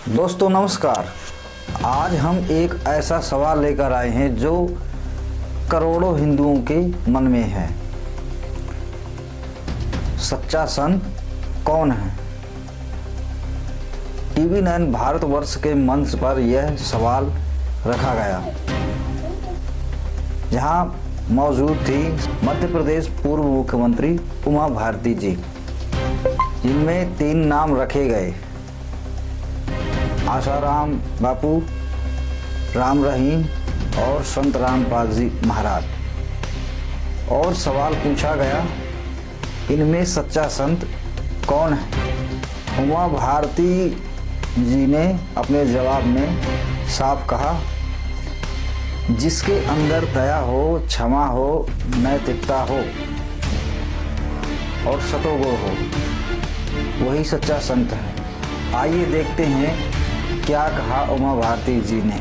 दोस्तों नमस्कार। आज हम एक ऐसा सवाल लेकर आए हैं जो करोड़ों हिंदुओं के मन में है। सच्चा संत कौन है? टीवी 9 भारतवर्ष के मंच पर यह सवाल रखा गया, जहां मौजूद थी मध्य प्रदेश पूर्व मुख्यमंत्री उमा भारती जी, जिनमें 3 नाम रखे गए: आसाराम बापू, राम रहीम और संत रामपाल जी महाराज। और सवाल पूछा गया, इनमें सच्चा संत कौन है? उमा भारती जी ने अपने जवाब में साफ कहा, जिसके अंदर दया हो, क्षमा हो, नैतिकता हो और सतोगुण हो, वही सच्चा संत है। आइए देखते हैं क्या कहा उमा भारती जी ने।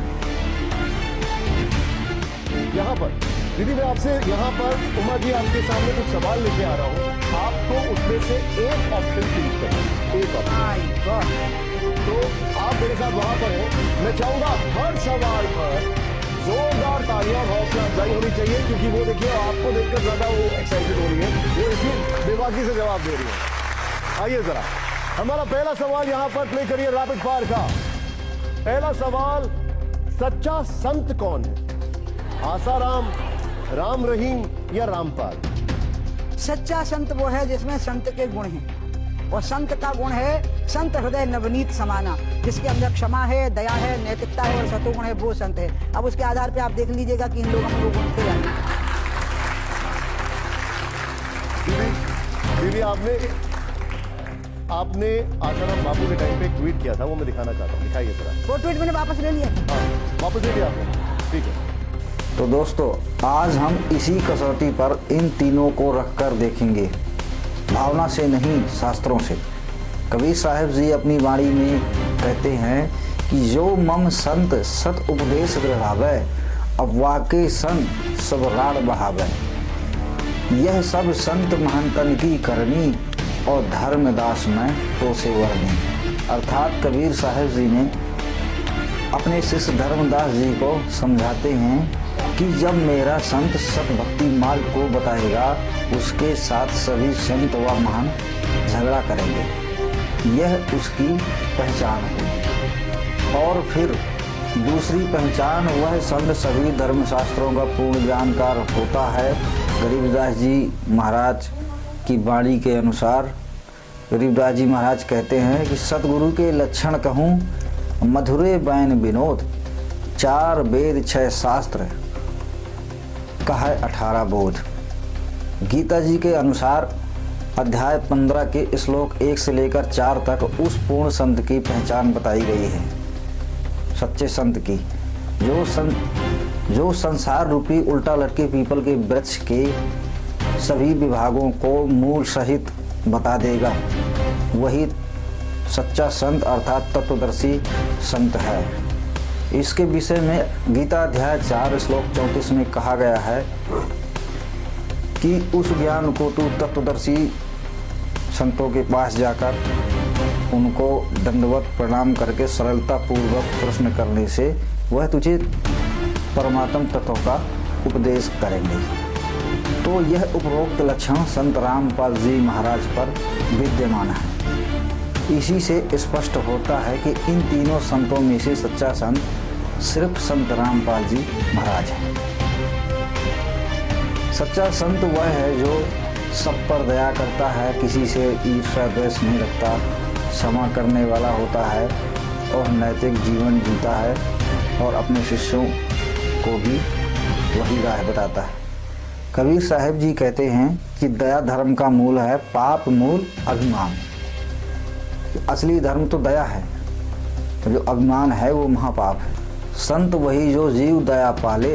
यहाँ पर दीदी, मैं आपसे यहाँ पर उमा जी आपके सामने कुछ सवाल लेके आ रहा हूँ। आपको उसमें से एक ऑप्शन चूज करना है, एक ऑप्शन। तो आप मेरे साथ वहां पर हैं। मैं चाहूंगा हर सवाल पर जोरदार तालियां और हौसला अफजाई होनी चाहिए, क्योंकि वो देखिए आपको देखकर ज्यादा वो एक्साइटेड हो रही है, वो इसी बेबाकी से जवाब दे रही है। आइए जरा, हमारा पहला सवाल यहाँ पर प्ले करिए रैपिड फायर का। पहला सवाल, सच्चा संत कौन है? आसाराम, राम रहीम या रामपाल? सच्चा संत वो है जिसमें संत के गुण हैं, और संत का गुण है संत हृदय नवनीत समाना, जिसके अंदर क्षमा है, दया है, नैतिकता है और सतोगुण है, वो संत है। अब उसके आधार पे आप देख लीजिएगा कि इन लोगों को गुण थे। दीदी आपने आसाराम बापू के टाइम पे एक ट्वीट किया था, वो मैं दिखाना चाहता हूँ, दिखाइए जरा। वो ट्वीट मैंने वापस ले लिया। हाँ, वापस ले लिया आपने, ठीक है। तो दोस्तों, आज हम इसी कसौटी पर इन तीनों को रखकर देखेंगे, भावना से नहीं, शास्त्रों से। कबीर साहब जी अपनी वाणी में कहते हैं कि जो मम संत सत उपदेश गृहावे, अब वाके संत सब राड़ बहावे। यह सब संत महंतन की करनी, और धर्मदास में तो से वर्णी। अर्थात कबीर साहब जी ने अपने शिष्य धर्मदास जी को समझाते हैं कि जब मेरा संत सत भक्ति मार्ग को बताएगा, उसके साथ सभी संत व महान झगड़ा करेंगे। यह उसकी पहचान है। और फिर दूसरी पहचान, वह संत सभी धर्मशास्त्रों का पूर्ण जानकार होता है। गरीबदास जी महाराज की वाणी के अनुसार गरीबदास जी महाराज कहते हैं कि सतगुरु के लक्षण कहूँ, मधुरे बैन विनोद, 4 वेद 6 शास्त्र, कहा 18 बोध। गीता जी के अनुसार अध्याय 15 के श्लोक 1 से लेकर 4 तक उस पूर्ण संत की पहचान बताई गई है, सच्चे संत की, जो संसार रूपी उल्टा लटके पीपल के वृक्ष के सभी विभागों को मूल सहित बता देगा। वही सच्चा संत अर्थात तत्वदर्शी संत है। इसके विषय में गीता अध्याय 4 श्लोक 34 में कहा गया है कि उस ज्ञान को तू तत्वदर्शी संतों के पास जाकर उनको दंडवत प्रणाम करके सरलता पूर्वक प्रश्न करने से वह तुझे परमात्म तत्व का उपदेश करेंगे। तो यह उपरोक्त लक्षण संत रामपाल जी महाराज पर विद्यमान है। इसी से स्पष्ट होता है कि इन तीनों संतों में से सच्चा संत सिर्फ संत रामपाल जी महाराज है। सच्चा संत वह है जो सब पर दया करता है, किसी से ईर्ष्या द्वेष नहीं रखता, क्षमा करने वाला होता है और नैतिक जीवन जीता है, और अपने शिष्यों को भी वही राह बताता है। कबीर साहब जी कहते हैं कि दया धर्म का मूल है, पाप मूल अभिमान। असली धर्म तो दया है, जो अभिमान है वो महापाप है। संत वही जो जीव दया पाले,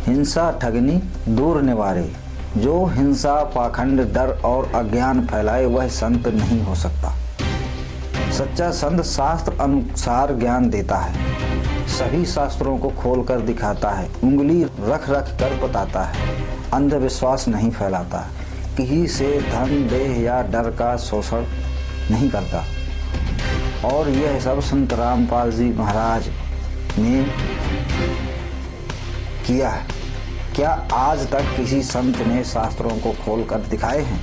हिंसा ठगनी दूर निवारे। जो हिंसा, पाखंड, डर और अज्ञान फैलाए, वह संत नहीं हो सकता। सच्चा संत शास्त्र अनुसार ज्ञान देता है, सभी शास्त्रों को खोलकर दिखाता है, उंगली रख रख कर बताता है, अंधविश्वास नहीं फैलाता, किसी से धन, देह या डर का शोषण नहीं करता। और यह सब संत रामपाल जी महाराज ने किया है। क्या आज तक किसी संत ने शास्त्रों को खोल कर दिखाए हैं?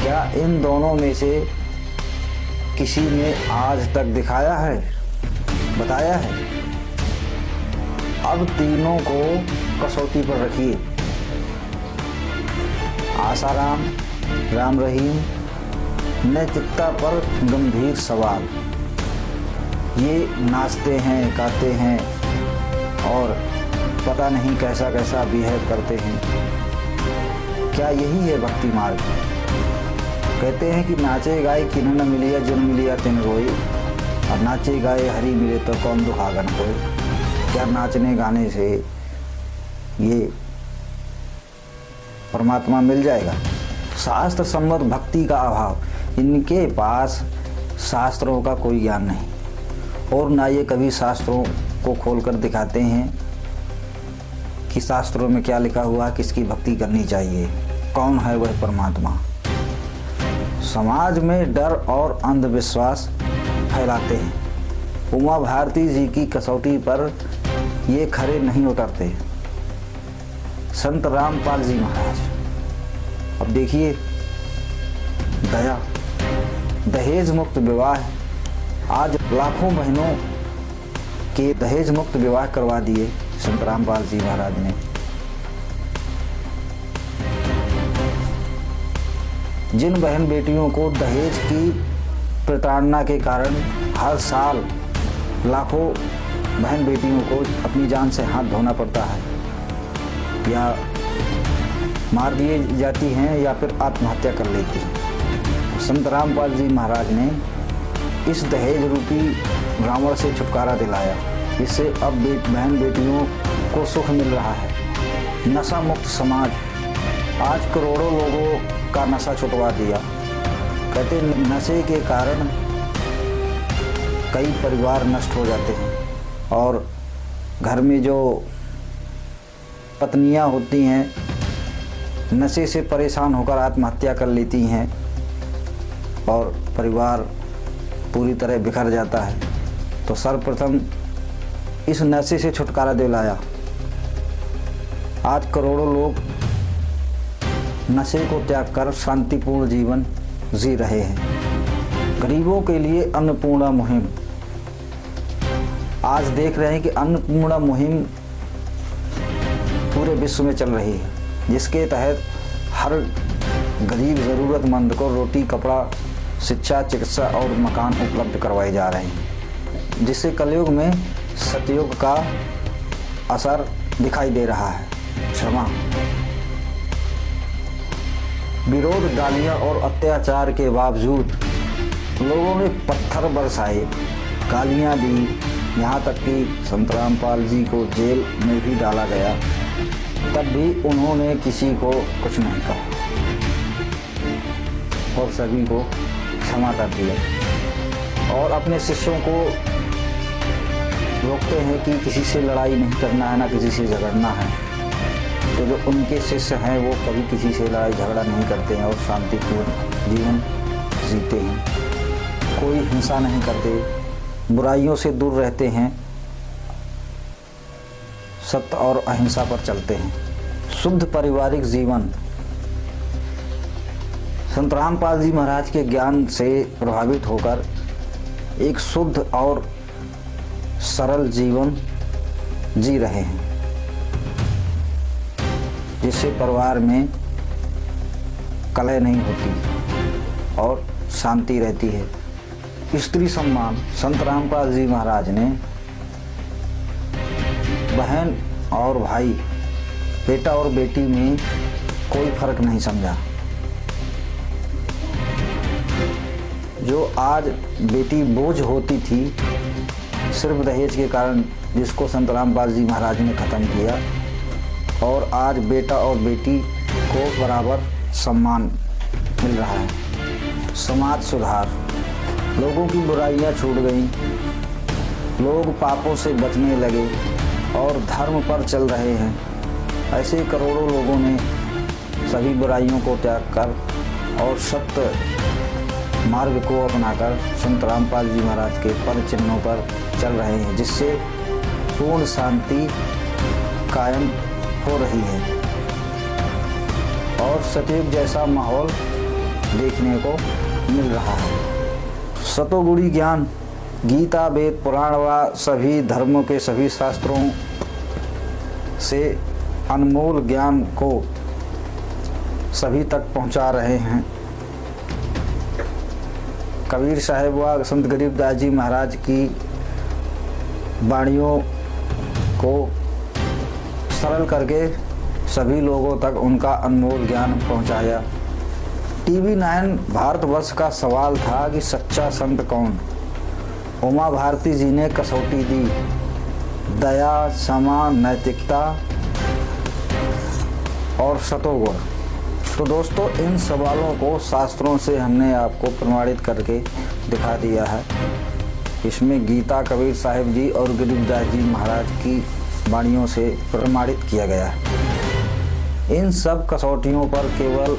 क्या इन दोनों में से किसी ने आज तक दिखाया है, बताया है? अब तीनों को कसौटी पर रखिए। आसाराम, राम रहीम, नैतिकता पर गंभीर सवाल। ये नाचते हैं, गाते हैं और पता नहीं कैसा कैसा बिहेव करते हैं। क्या यही है भक्ति मार्ग? कहते हैं कि नाचे गाए किन न मिलिया जिन मिलिया तिन रोए, और नाचे गाए हरी मिले तो कौन दुहागन कोई। क्या नाचने गाने से ये परमात्मा मिल जाएगा? शास्त्र सम्मत भक्ति का अभाव। इनके पास शास्त्रों का कोई ज्ञान नहीं और ना ये कभी शास्त्रों को खोलकर दिखाते हैं कि शास्त्रों में क्या लिखा हुआ, किसकी भक्ति करनी चाहिए, कौन है वह परमात्मा। समाज में डर और अंधविश्वास फैलाते हैं। उमा भारती जी की कसौटी पर ये खरे नहीं उतरते। संत रामपाल जी महाराज, अब देखिए दया, दहेज मुक्त विवाह। आज लाखों बहनों के दहेज मुक्त विवाह करवा दिए संत रामपाल जी महाराज ने। जिन बहन बेटियों को दहेज की प्रताड़ना के कारण हर साल लाखों बहन बेटियों को अपनी जान से हाथ धोना पड़ता है, या मार दिए जाती हैं या फिर आत्महत्या कर लेती हैं, संत रामपाल जी महाराज ने इस दहेज रूपी रावण से छुटकारा दिलाया। इससे अब बहन बेटियों को सुख मिल रहा है। नशा मुक्त समाज, आज करोड़ों लोगों का नशा छुटवा दिया। कहते नशे के कारण कई परिवार नष्ट हो जाते हैं और घर में जो पत्नियां होती हैं नशे से परेशान होकर आत्महत्या कर लेती हैं और परिवार पूरी तरह बिखर जाता है। तो सर्वप्रथम इस नशे से छुटकारा दिलाया। आज करोड़ों लोग नशे को त्याग कर शांतिपूर्ण जीवन जी रहे हैं। गरीबों के लिए अन्नपूर्णा मुहिम, आज देख रहे हैं कि अन्नपूर्णा मुहिम पूरे विश्व में चल रही है, जिसके तहत हर गरीब ज़रूरतमंद को रोटी, कपड़ा, शिक्षा, चिकित्सा और मकान उपलब्ध करवाए जा रहे हैं, जिससे कलयुग में सतयुग का असर दिखाई दे रहा है। क्षमा, विरोध, गालियां और अत्याचार के बावजूद लोगों ने पत्थर बरसाए, गालियां दी, यहाँ तक कि संत रामपाल जी को जेल में भी डाला गया, तब भी उन्होंने किसी को कुछ नहीं कहा और सभी को क्षमा कर दिया और अपने शिष्यों को रोकते हैं कि किसी से लड़ाई नहीं करना है, ना किसी से झगड़ना है। तो जो उनके शिष्य हैं वो कभी किसी से लड़ाई झगड़ा नहीं करते हैं और शांतिपूर्ण जीवन जीते हैं। कोई हिंसा नहीं करते, बुराइयों से दूर रहते हैं, सत्य और अहिंसा पर चलते हैं। शुद्ध पारिवारिक जीवन, संत रामपाल जी महाराज के ज्ञान से प्रभावित होकर एक शुद्ध और सरल जीवन जी रहे हैं, जिससे परिवार में कलह नहीं होती और शांति रहती है। स्त्री सम्मान, संत रामपाल जी महाराज ने बहन और भाई, बेटा और बेटी में कोई फर्क नहीं समझा। जो आज बेटी बोझ होती थी सिर्फ दहेज के कारण, जिसको संत रामपाल जी महाराज ने खत्म किया, और आज बेटा और बेटी को बराबर सम्मान मिल रहा है। समाज सुधार, लोगों की बुराइयां छूट गईं, लोग पापों से बचने लगे और धर्म पर चल रहे हैं। ऐसे करोड़ों लोगों ने सभी बुराइयों को त्याग कर और सत्य मार्ग को अपनाकर संत रामपाल जी महाराज के पद चिन्हों पर चल रहे हैं, जिससे पूर्ण शांति कायम हो रही है और सतयुग जैसा माहौल देखने को मिल रहा है। सतोगुणी ज्ञान गीता, वेद, पुराण व सभी धर्मों के सभी शास्त्रों से अनमोल ज्ञान को सभी तक पहुंचा रहे हैं। कबीर साहब व संत गरीबदास जी महाराज की वाणियों को सरल करके सभी लोगों तक उनका अनमोल ज्ञान पहुंचाया। टीवी 9 भारतवर्ष का सवाल था कि सच्चा संत कौन। उमा भारती जी ने कसौटी दी, दया, क्षमा, नैतिकता और सतोगुण। तो दोस्तों, इन सवालों को शास्त्रों से हमने आपको प्रमाणित करके दिखा दिया है। इसमें गीता, कबीर साहिब जी और गरीबदास जी महाराज की वाणियों से प्रमाणित किया गया है। इन सब कसौटियों पर केवल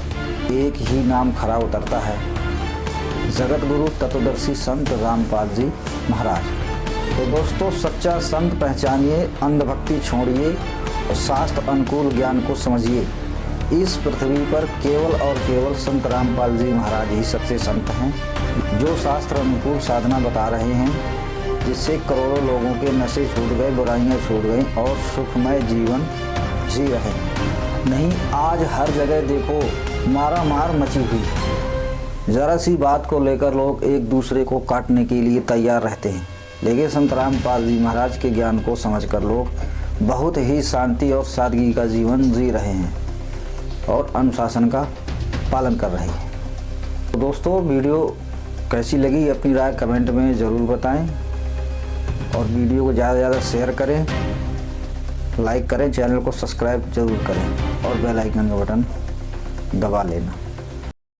एक ही नाम खरा उतरता है, जगत गुरु तत्वदर्शी संत रामपाल जी महाराज। तो दोस्तों, सच्चा संत पहचानिए, अंधभक्ति छोड़िए और शास्त्र अनुकूल ज्ञान को समझिए। इस पृथ्वी पर केवल और केवल संत रामपाल जी महाराज ही सच्चे संत हैं, जो शास्त्र अनुकूल साधना बता रहे हैं, जिससे करोड़ों लोगों के नशे छूट गए, बुराइयां छूट गई और सुखमय जीवन जी रहे हैं। नहीं, आज हर जगह देखो मारामार मची हुई है। जरा सी बात को लेकर लोग एक दूसरे को काटने के लिए तैयार रहते हैं, लेकिन संत रामपाल जी महाराज के ज्ञान को समझकर लोग बहुत ही शांति और सादगी का जीवन जी रहे हैं और अनुशासन का पालन कर रहे हैं। तो दोस्तों, वीडियो कैसी लगी अपनी राय कमेंट में ज़रूर बताएं और वीडियो को ज़्यादा से ज़्यादा शेयर करें, लाइक करें, चैनल को सब्सक्राइब जरूर करें और बेल आइकन का बटन दबा लेना।